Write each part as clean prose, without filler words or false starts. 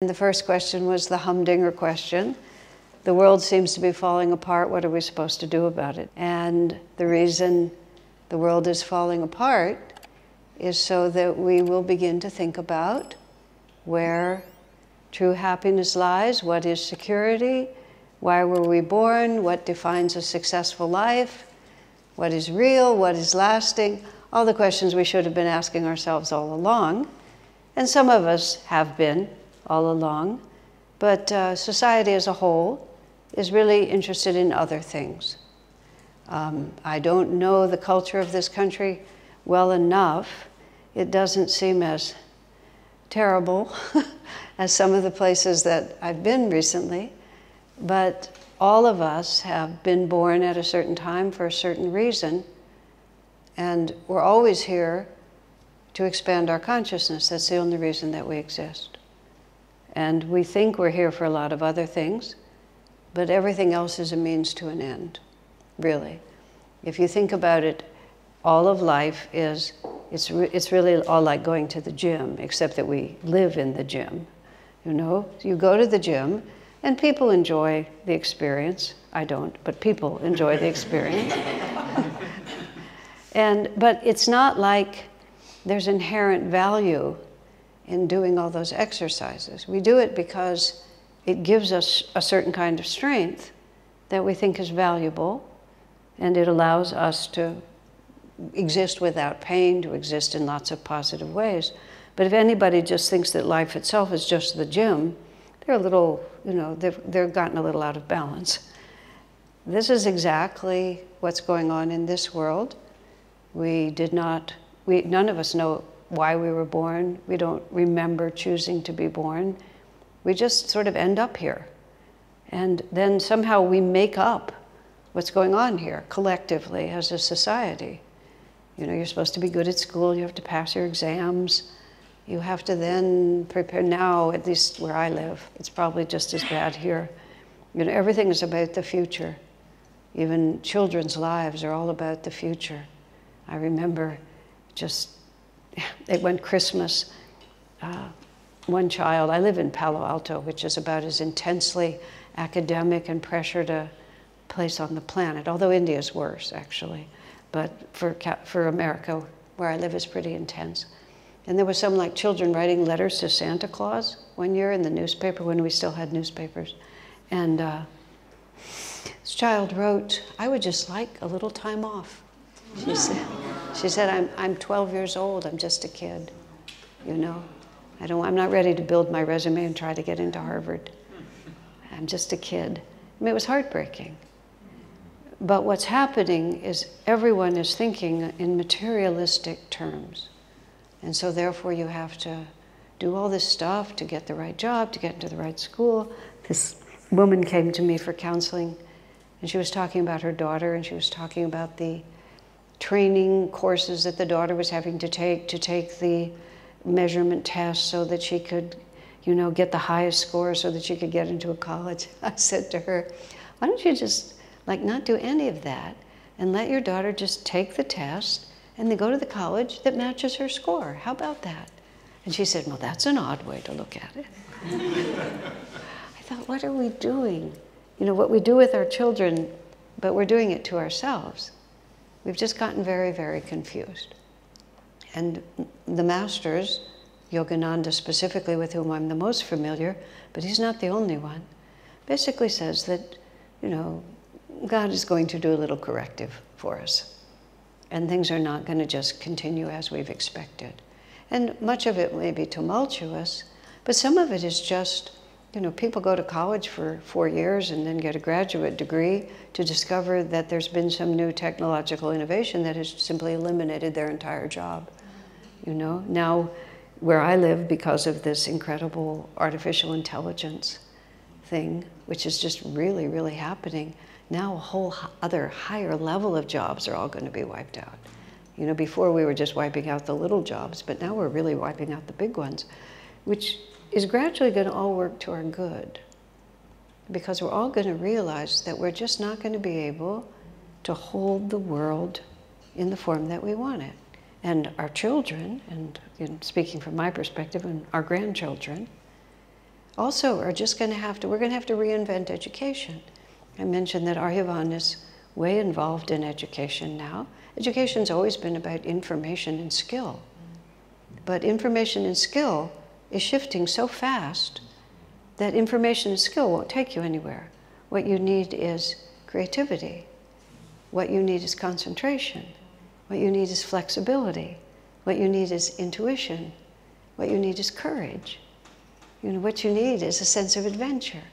The first question was the humdinger question. The world seems to be falling apart. What are we supposed to do about it? And the reason the world is falling apart is so that we will begin to think about where true happiness lies, what is security, why were we born, what defines a successful life, what is real, what is lasting, all the questions we should have been asking ourselves all along. And some of us have been all along, but society as a whole is really interested in other things. I don't know the culture of this country well enough. It doesn't seem as terrible as some of the places that I've been recently, but all of us have been born at a certain time for a certain reason, and we're always here to expand our consciousness. That's the only reason that we exist. And we think we're here for a lot of other things, but everything else is a means to an end, really. If you think about it, all of life is, it's really all like going to the gym, except that we live in the gym. You know, you go to the gym, and people enjoy the experience. I don't, but people enjoy the experience. But it's not like there's inherent value in doing all those exercises. We do it because it gives us a certain kind of strength that we think is valuable, and it allows us to exist without pain, to exist in lots of positive ways. But if anybody just thinks that life itself is just the gym, they're a little, you know, they've gotten a little out of balance. This is exactly what's going on in this world. None of us know why we were born. We don't remember choosing to be born. We just sort of end up here. And then somehow we make up what's going on here collectively as a society. You know, you're supposed to be good at school, you have to pass your exams, you have to then prepare. Now, at least where I live, it's probably just as bad here. You know, everything is about the future. Even children's lives are all about the future. I remember when Christmas, one child, I live in Palo Alto, which is about as intensely academic and pressured a place on the planet, although India's worse, actually. But for America, where I live, is pretty intense. And there was some like children writing letters to Santa Claus one year in the newspaper when we still had newspapers. And this child wrote, "I would just like a little time off." She said, I'm 12 years old, I'm just a kid, you know. I'm not ready to build my resume and try to get into Harvard. I'm just a kid. I mean, it was heartbreaking. But what's happening is everyone is thinking in materialistic terms. And so therefore you have to do all this stuff to get the right job, to get into the right school. This woman came to me for counseling, and she was talking about her daughter, and she was talking about the training courses that the daughter was having to take the measurement test so that she could, you know, get the highest score so that she could get into a college. I said to her, why don't you just like not do any of that and let your daughter just take the test and then go to the college that matches her score? How about that? And she said, well, that's an odd way to look at it. I thought, what are we doing? You know, what we do with our children, but we're doing it to ourselves. We've just gotten very, very confused. And the masters, Yogananda specifically, with whom I'm the most familiar, but he's not the only one, basically says that, you know, God is going to do a little corrective for us. And things are not going to just continue as we've expected. And much of it may be tumultuous, but some of it is just, you know, people go to college for 4 years and then get a graduate degree to discover that there's been some new technological innovation that has simply eliminated their entire job. You know, now where I live, because of this incredible artificial intelligence thing, which is just really, really happening, now a whole other higher level of jobs are all going to be wiped out. You know, before we were just wiping out the little jobs, but now we're really wiping out the big ones, which is gradually going to all work to our good, because we're all going to realize that we're just not going to be able to hold the world in the form that we want it. And our children, and speaking from my perspective, and our grandchildren, also are just going to have to, we're going to have to reinvent education. I mentioned that Aryavan is way involved in education now. Education's always been about information and skill. But information and skill is shifting so fast that information and skill won't take you anywhere. What you need is creativity. What you need is concentration. What you need is flexibility. What you need is intuition. What you need is courage. You know, what you need is a sense of adventure.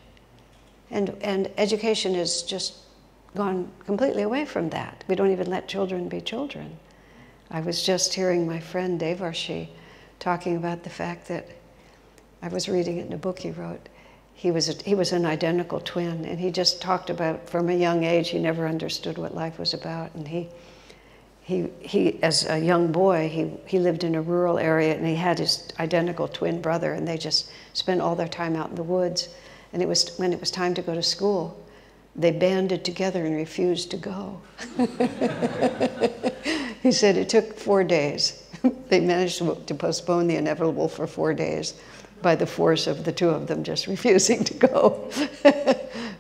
And education has just gone completely away from that. We don't even let children be children. I was just hearing my friend Devarshi talking about the fact that, I was reading it in a book he wrote, he was an identical twin, and he just talked about, from a young age, he never understood what life was about. And he as a young boy, he lived in a rural area, and he had his identical twin brother, and they just spent all their time out in the woods. And when it was time to go to school, they banded together and refused to go. He said it took 4 days. They managed to postpone the inevitable for 4 days by the force of the two of them just refusing to go.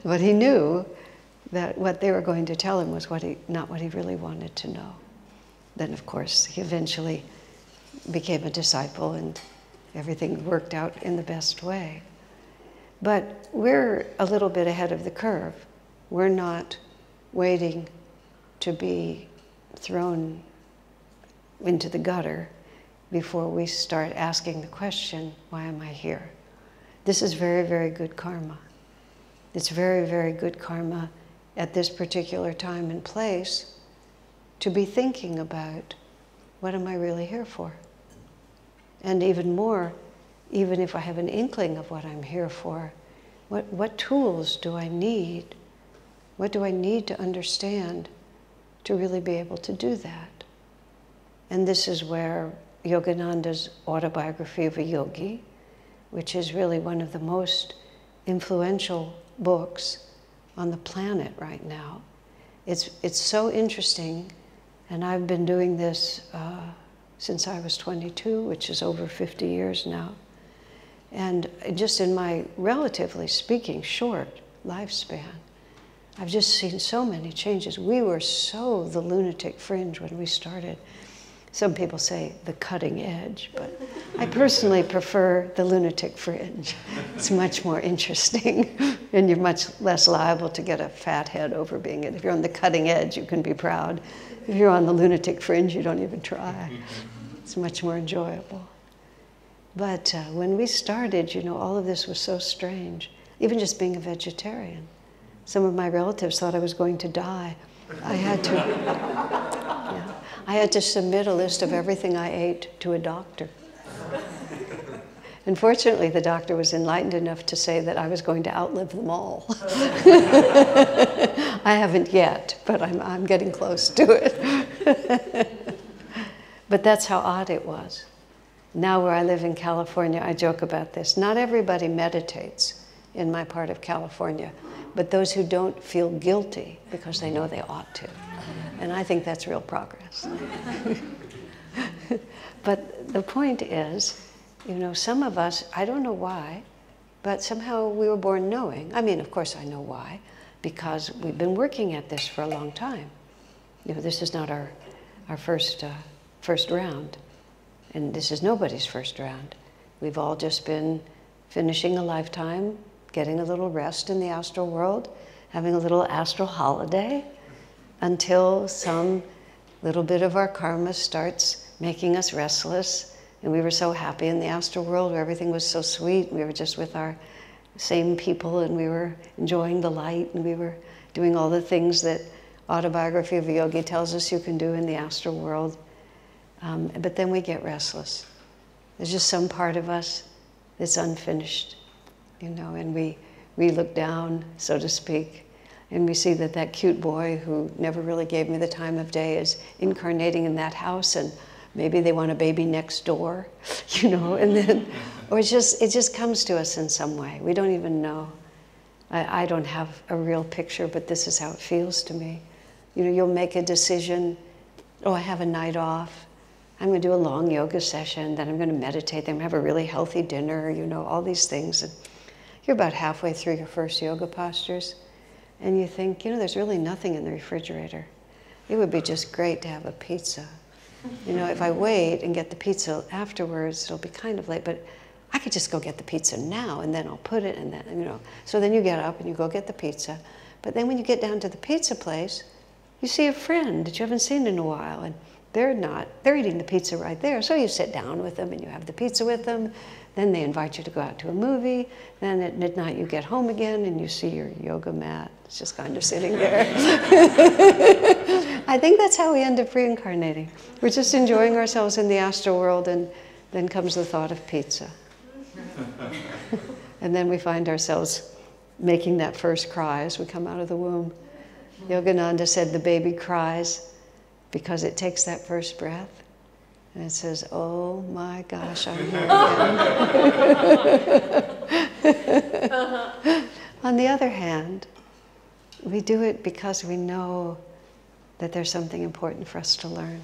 But he knew that what they were going to tell him was not what he really wanted to know. Then, of course, he eventually became a disciple, and everything worked out in the best way. But we're a little bit ahead of the curve. We're not waiting to be thrown into the gutter before we start asking the question, why am I here? This is very, very good karma. It's very, very good karma at this particular time and place to be thinking about, what am I really here for? And even more, even if I have an inkling of what I'm here for, what tools do I need? What do I need to understand to really be able to do that? And this is where Yogananda's Autobiography of a Yogi, which is really one of the most influential books on the planet right now. It's so interesting, and I've been doing this since I was 22, which is over 50 years now. And just in my, relatively speaking, short lifespan, I've just seen so many changes. We were so the lunatic fringe when we started. Some people say the cutting edge, but I personally prefer the lunatic fringe. It's much more interesting, and you're much less liable to get a fat head over being it. If you're on the cutting edge, you can be proud. If you're on the lunatic fringe, you don't even try. It's much more enjoyable. But when we started, you know, all of this was so strange. Even just being a vegetarian. Some of my relatives thought I was going to die. I had to submit a list of everything I ate to a doctor. Unfortunately, the doctor was enlightened enough to say that I was going to outlive them all. I haven't yet, but I'm getting close to it. But that's how odd it was. Now where I live in California, I joke about this. Not everybody meditates in my part of California, but those who don't feel guilty because they know they ought to. And I think that's real progress. But the point is, you know, some of us, I don't know why, but somehow we were born knowing. I mean, of course I know why, because we've been working at this for a long time. You know, this is not our first round, and this is nobody's first round. We've all just been finishing a lifetime, getting a little rest in the astral world, having a little astral holiday, until some little bit of our karma starts making us restless. And we were so happy in the astral world where everything was so sweet. We were just with our same people, and we were enjoying the light, and we were doing all the things that Autobiography of Yogi tells us you can do in the astral world. But then we get restless. There's just some part of us that's unfinished, you know, and we look down, so to speak, and we see that cute boy who never really gave me the time of day is incarnating in that house, and maybe they want a baby next door, you know, and then, or it just comes to us in some way. We don't even know. I don't have a real picture, but this is how it feels to me. You know, you'll make a decision, oh, I have a night off. I'm going to do a long yoga session, then I'm going to meditate, then I'm going to have a really healthy dinner, you know, all these things. You're about halfway through your first yoga postures, and you think, you know, there's really nothing in the refrigerator. It would be just great to have a pizza. You know, if I wait and get the pizza afterwards, it'll be kind of late, but I could just go get the pizza now, and then I'll put it in that, you know. So then you get up and you go get the pizza. But then when you get down to the pizza place, you see a friend that you haven't seen in a while, and they're eating the pizza right there. So you sit down with them and you have the pizza with them. Then they invite you to go out to a movie. Then at midnight you get home again and you see your yoga mat. It's just kind of sitting there. I think that's how we end up reincarnating. We're just enjoying ourselves in the astral world, and then comes the thought of pizza. And then we find ourselves making that first cry as we come out of the womb. Yogananda said the baby cries because it takes that first breath. And it says, oh my gosh, I'm here again. On the other hand, we do it because we know that there's something important for us to learn.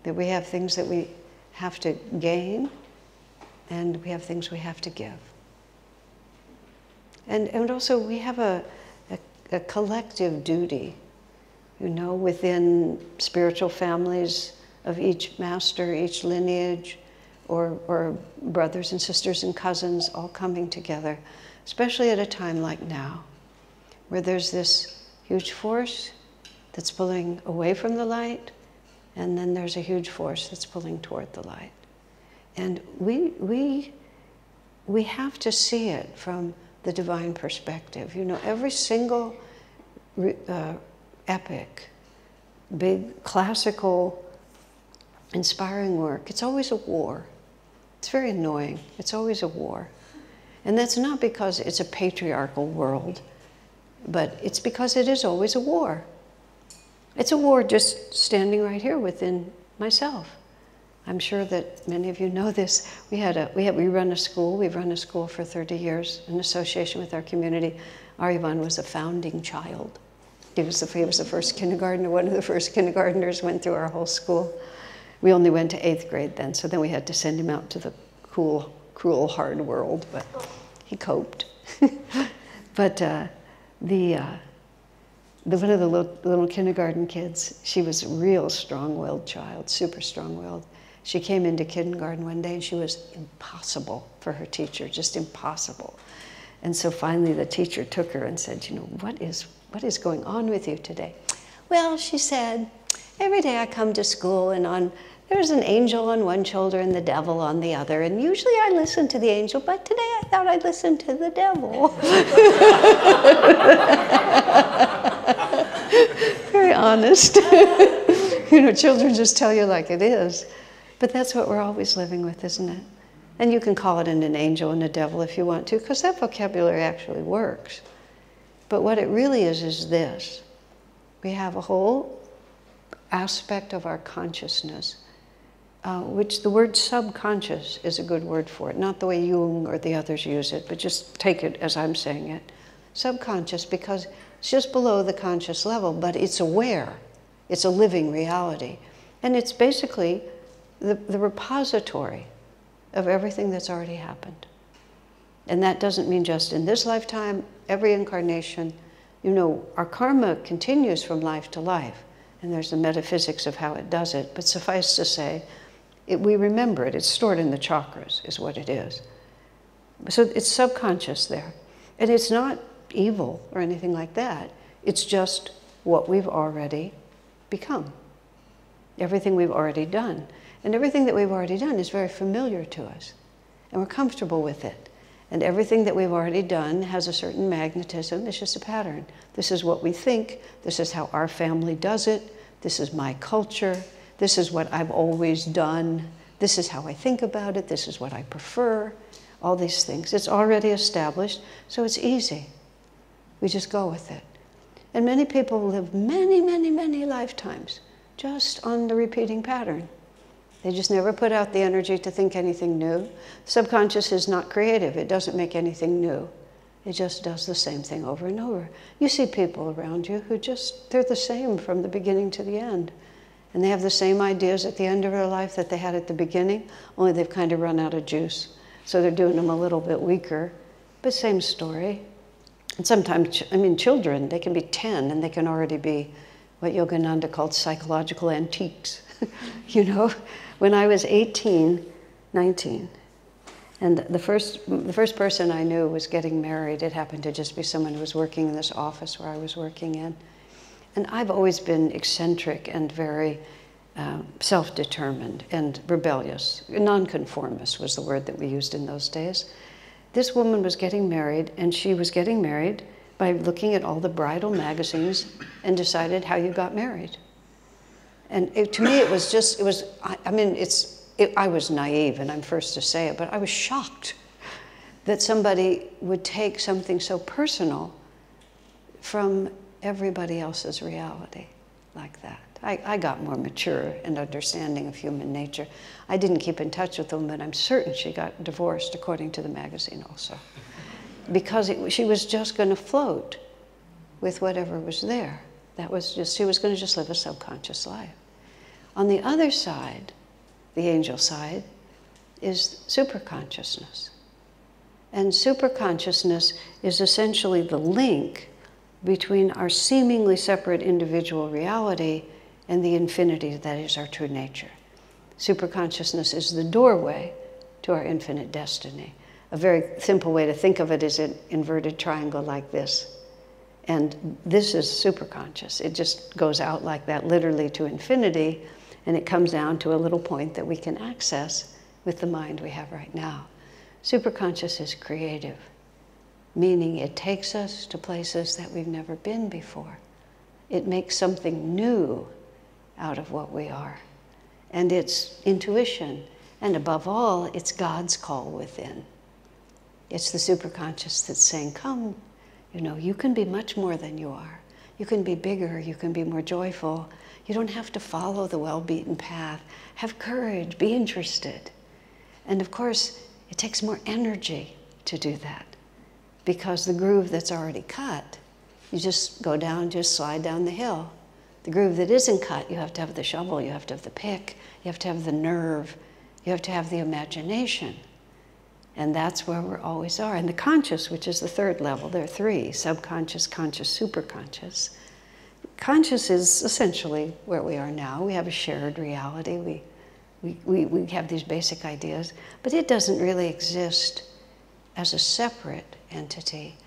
That we have things that we have to gain, and we have things we have to give. And also we have a collective duty, you know, within spiritual families of each master, each lineage, or brothers and sisters and cousins all coming together, especially at a time like now, where there's this huge force that's pulling away from the light, and then there's a huge force that's pulling toward the light. And we have to see it from the divine perspective. You know, every single epic, big classical inspiring work, it's always a war. It's very annoying. It's always a war. And that's not because it's a patriarchal world, but it's because it is always a war. It's a war just standing right here within myself. I'm sure that many of you know this. We run a school. We've run a school for 30 years in association with our community. Arivan was a founding child. He was the first kindergartner. One of the first kindergartners went through our whole school. We only went to 8th grade then, so then we had to send him out to the cool, cruel, hard world, but he coped. But one of the little kindergarten kids, she was a real strong-willed child, super strong-willed. She came into kindergarten one day and she was impossible for her teacher, just impossible. And so finally the teacher took her and said, you know, what is going on with you today? Well, she said, every day I come to school and there's an angel on one shoulder and the devil on the other, and usually I listen to the angel, but today I thought I'd listen to the devil. Very honest. You know, children just tell you like it is. But that's what we're always living with, isn't it? And you can call it an angel and a devil if you want to, because that vocabulary actually works. But what it really is this. We have a whole aspect of our consciousness, which the word subconscious is a good word for it. Not the way Jung or the others use it, but just take it as I'm saying it. Subconscious, because it's just below the conscious level, but it's aware. It's a living reality. And it's basically the repository of everything that's already happened. And that doesn't mean just in this lifetime, every incarnation. You know, our karma continues from life to life, and there's the metaphysics of how it does it. But suffice to say, we remember it. It's stored in the chakras, is what it is. So it's subconscious there. And it's not evil or anything like that. It's just what we've already become. Everything we've already done. And everything that we've already done is very familiar to us. And we're comfortable with it. And everything that we've already done has a certain magnetism. It's just a pattern. This is what we think. This is how our family does it. This is my culture. This is what I've always done. This is how I think about it. This is what I prefer. All these things. It's already established, so it's easy. We just go with it. And many people live many, many, many lifetimes just on the repeating pattern. They just never put out the energy to think anything new. Subconscious is not creative. It doesn't make anything new. It just does the same thing over and over. You see people around you who they're the same from the beginning to the end. And they have the same ideas at the end of their life that they had at the beginning, only they've kind of run out of juice. So they're doing them a little bit weaker. But same story. And sometimes, I mean, children, they can be 10 and they can already be what Yogananda called psychological antiques. You know, when I was 18, 19, and the first person I knew was getting married. It happened to just be someone who was working in this office where I was working in. And I've always been eccentric and very self-determined and rebellious. Nonconformist was the word that we used in those days. This woman was getting married, and she was getting married by looking at all the bridal magazines and decided how you got married. And to me, it was just, I was naive, and I'm first to say it, but I was shocked that somebody would take something so personal from everybody else's reality like that. I got more mature and understanding of human nature. I didn't keep in touch with them, but I'm certain she got divorced according to the magazine also. Because she was just going to float with whatever was there. That was just, she was going to just live a subconscious life. On the other side, the angel side, is superconsciousness. And superconsciousness is essentially the link between our seemingly separate individual reality and the infinity that is our true nature. Superconsciousness is the doorway to our infinite destiny. A very simple way to think of it is an inverted triangle like this. And this is superconscious. It just goes out like that, literally to infinity, and it comes down to a little point that we can access with the mind we have right now. Superconscious is creative, meaning it takes us to places that we've never been before. It makes something new out of what we are. And it's intuition, and above all, it's God's call within. It's the superconscious that's saying, come, you know, you can be much more than you are. You can be bigger, you can be more joyful. You don't have to follow the well-beaten path. Have courage, be interested. And of course, it takes more energy to do that, because the groove that's already cut, you just go down, just slide down the hill. The groove that isn't cut, you have to have the shovel, you have to have the pick, you have to have the nerve, you have to have the imagination. And that's where we always are. And the conscious, which is the third level, there are three: subconscious, conscious, superconscious. Conscious is essentially where we are now. We have a shared reality. We have these basic ideas, but it doesn't really exist as a separate entity.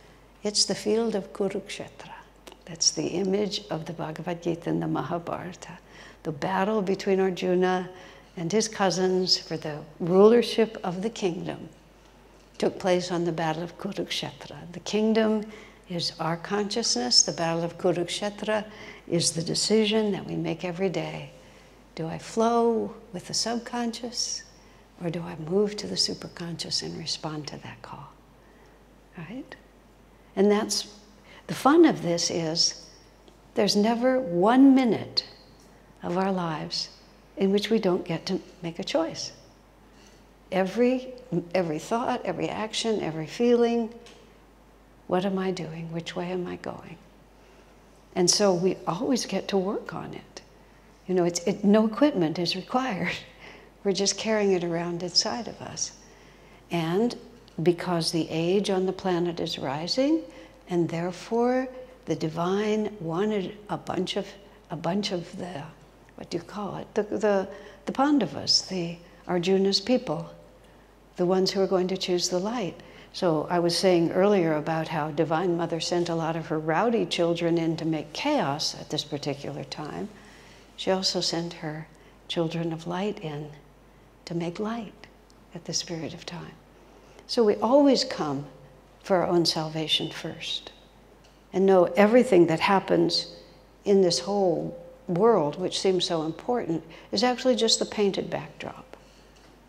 It's the field of Kurukshetra. That's the image of the Bhagavad Gita and the Mahabharata. The battle between Arjuna and his cousins for the rulership of the kingdom took place on the battle of Kurukshetra. The kingdom is our consciousness. The battle of Kurukshetra is the decision that we make every day. Do I flow with the subconscious, or do I move to the superconscious and respond to that call? Right? And that's the fun of this is there's never 1 minute of our lives in which we don't get to make a choice. Every thought, every action, every feeling, what am I doing? Which way am I going? And so we always get to work on it. You know, no equipment is required. We're just carrying it around inside of us. And because the age on the planet is rising, and therefore the divine wanted a bunch of the, what do you call it? The Pandavas, the Arjuna's people, the ones who are going to choose the light. So I was saying earlier about how Divine Mother sent a lot of her rowdy children in to make chaos at this particular time. She also sent her children of light in to make light at this period of time. So we always come for our own salvation first, and know everything that happens in this whole world, which seems so important, is actually just the painted backdrop.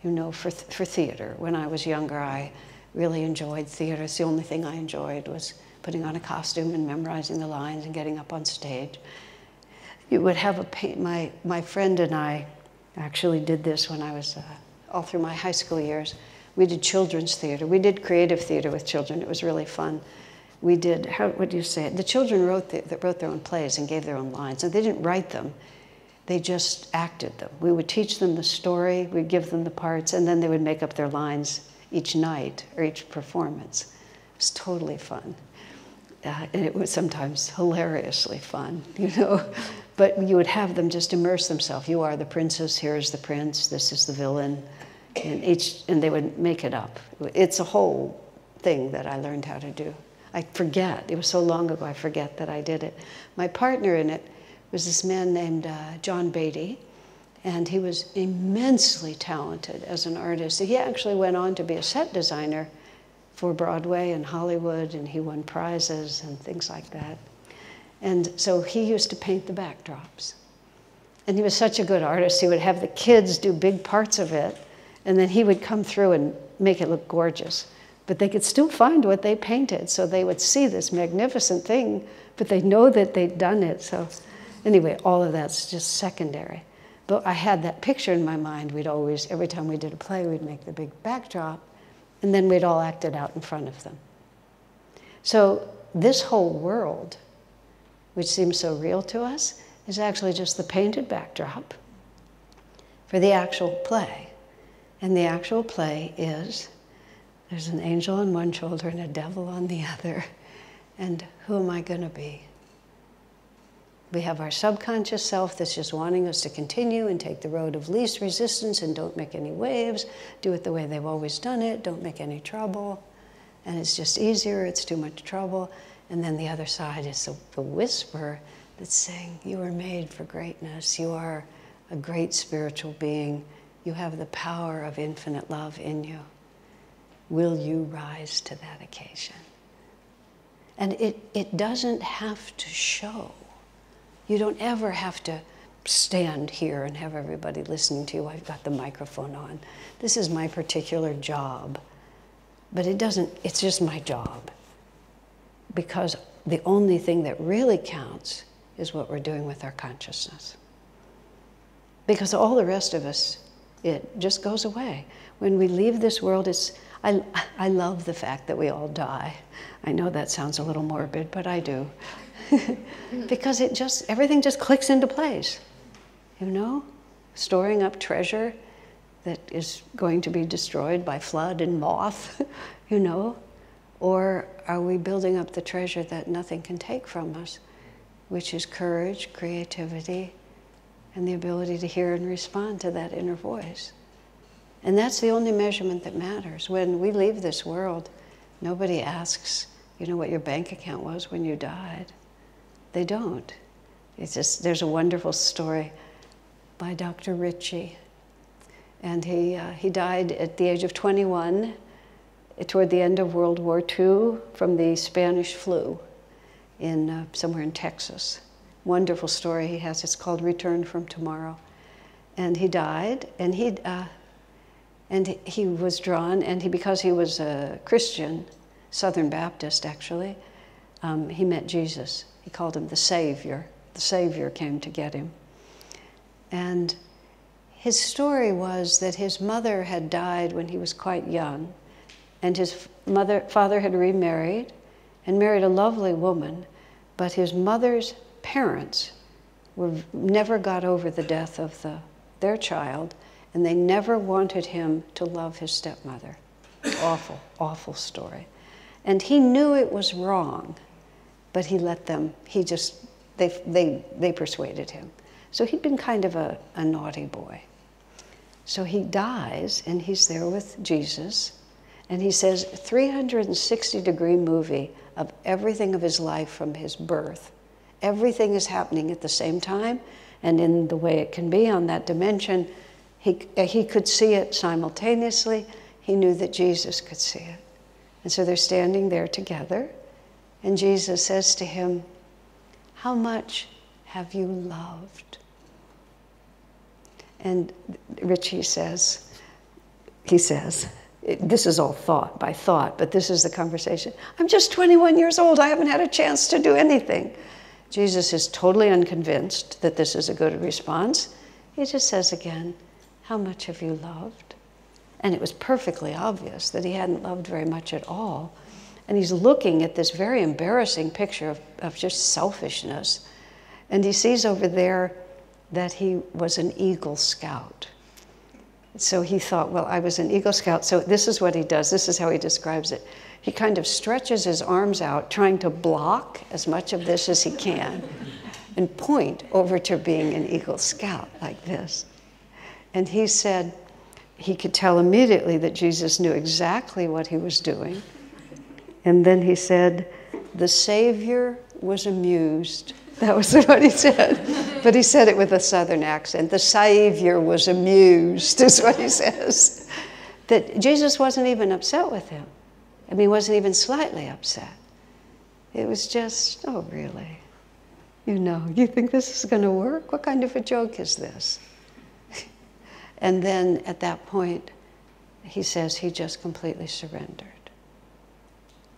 You know, for theater. When I was younger, I really enjoyed theater. It's the only thing I enjoyed was putting on a costume and memorizing the lines and getting up on stage. You would have my friend and I actually did this when I was all through my high school years. We did children's theater. We did creative theater with children. It was really fun. We did, what do you say? The children wrote their own plays and gave their own lines. And they didn't write them. They just acted them. We would teach them the story, we'd give them the parts, and then they would make up their lines each night or each performance. was totally fun. And it was sometimes hilariously fun, you know. But you would have them just immerse themselves. You are the princess, here's the prince, this is the villain. And they would make it up. It's a whole thing that I learned how to do. I forget, it was so long ago, I forget that I did it. My partner in it was this man named John Beatty, and he was immensely talented as an artist. He actually went on to be a set designer for Broadway and Hollywood, and he won prizes and things like that. And so he used to paint the backdrops. And he was such a good artist, he would have the kids do big parts of it, and then he would come through and make it look gorgeous. But they could still find what they painted, so they would see this magnificent thing, but they know that they'd done it. So anyway, all of that's just secondary. But I had that picture in my mind. We'd always, every time we did a play, we'd make the big backdrop, and then we'd all act it out in front of them. So this whole world, which seems so real to us, is actually just the painted backdrop for the actual play. And the actual play is, there's an angel on one shoulder and a devil on the other. And who am I going to be? We have our subconscious self that's just wanting us to continue and take the road of least resistance and don't make any waves, do it the way they've always done it, don't make any trouble. And it's just easier, it's too much trouble. And then the other side is the whisper that's saying, you are made for greatness. You are a great spiritual being. You have the power of infinite love in you. Will you rise to that occasion? And it doesn't have to show. You don't ever have to stand here and have everybody listening to you. I've got the microphone on. This is my particular job. But it's just my job. Because the only thing that really counts is what we're doing with our consciousness. Because all the rest of us, it just goes away. When we leave this world, I love the fact that we all die. I know that sounds a little morbid, but I do. Because everything just clicks into place, you know? Storing up treasure that is going to be destroyed by flood and moth, you know? Or are we building up the treasure that nothing can take from us, which is courage, creativity, and the ability to hear and respond to that inner voice? And that's the only measurement that matters. When we leave this world, nobody asks, you know, what your bank account was when you died. They don't. It's just, there's a wonderful story by Dr. Ritchie. And he died at the age of 21 toward the end of World War II from the Spanish flu in somewhere in Texas. Wonderful story he has. It's called Return from Tomorrow. And he died, and he was drawn, and because he was a Christian, Southern Baptist actually, he met Jesus. He called him the Savior. The Savior came to get him. And his story was that his mother had died when he was quite young, and his father had remarried and married a lovely woman, but his mother's parents never got over the death of their child, and they never wanted him to love his stepmother. Awful, awful story. And he knew it was wrong, but he let them, they persuaded him. So he'd been kind of a naughty boy. So he dies, and he's there with Jesus, and he says, 360-degree movie of everything of his life from his birth. Everything is happening at the same time, and in the way it can be on that dimension, he could see it simultaneously. He knew that Jesus could see it. And so they're standing there together, and Jesus says to him, how much have you loved? And Richie says, this is all thought by thought, but this is the conversation. I'm just 21 years old. I haven't had a chance to do anything. Jesus is totally unconvinced that this is a good response. He just says again, how much have you loved? And it was perfectly obvious that he hadn't loved very much at all. And he's looking at this very embarrassing picture of just selfishness. And he sees over there that he was an Eagle Scout. So he thought, well, I was an Eagle Scout, so this is what he does. This is how he describes it. He kind of stretches his arms out, trying to block as much of this as he can, and point over to being an Eagle Scout like this. And he said he could tell immediately that Jesus knew exactly what he was doing. And then he said, the Savior was amused. That was what he said. But he said it with a Southern accent. The Savior was amused, is what he says. That Jesus wasn't even upset with him. I mean, he wasn't even slightly upset. It was just, oh, really? You know, you think this is going to work? What kind of a joke is this? And then at that point, he says he just completely surrendered.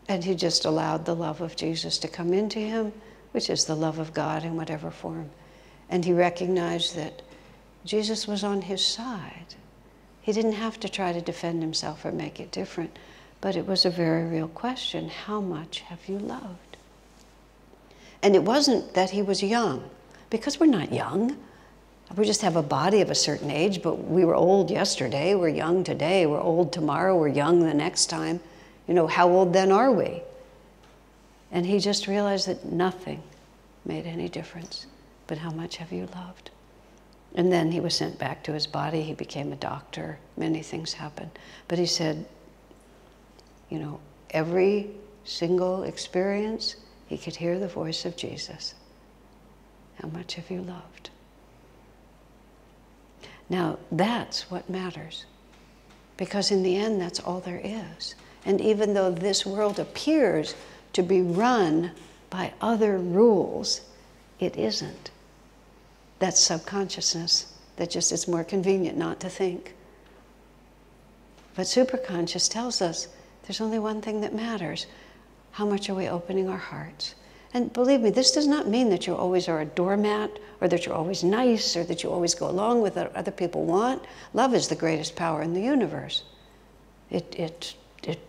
And he just allowed the love of Jesus to come into him, which is the love of God in whatever form. And he recognized that Jesus was on his side. He didn't have to try to defend himself or make it different, but it was a very real question. How much have you loved? And it wasn't that he was young, because we're not young. We just have a body of a certain age, but we were old yesterday, we're young today, we're old tomorrow, we're young the next time. You know, how old then are we? And he just realized that nothing made any difference, but how much have you loved? And then he was sent back to his body, he became a doctor, many things happened. But he said, you know, every single experience, he could hear the voice of Jesus. How much have you loved? Now, that's what matters, because in the end, that's all there is. And even though this world appears to be run by other rules, it isn't. That's subconsciousness, that just it's more convenient not to think. But superconscious tells us there's only one thing that matters. How much are we opening our hearts? And believe me, this does not mean that you always are a doormat, or that you're always nice, or that you always go along with what other people want. Love is the greatest power in the universe. It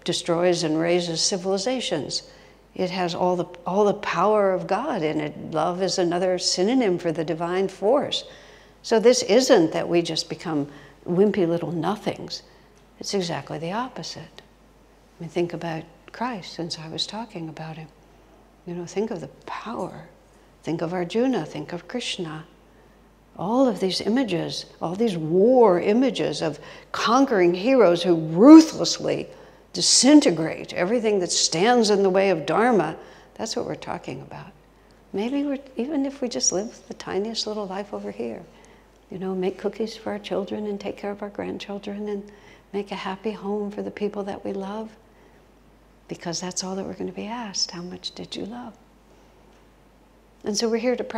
destroys and raises civilizations. It has all the power of God in it. Love is another synonym for the divine force. So this isn't that we just become wimpy little nothings. It's exactly the opposite. I mean, think about Christ, since I was talking about him. You know, think of the power. Think of Arjuna, think of Krishna. All of these images, all these war images of conquering heroes who ruthlessly disintegrate everything that stands in the way of Dharma, that's what we're talking about. Maybe even if we just live the tiniest little life over here, you know, make cookies for our children and take care of our grandchildren and make a happy home for the people that we love, because that's all that we're going to be asked. How much did you love? And so we're here to practice.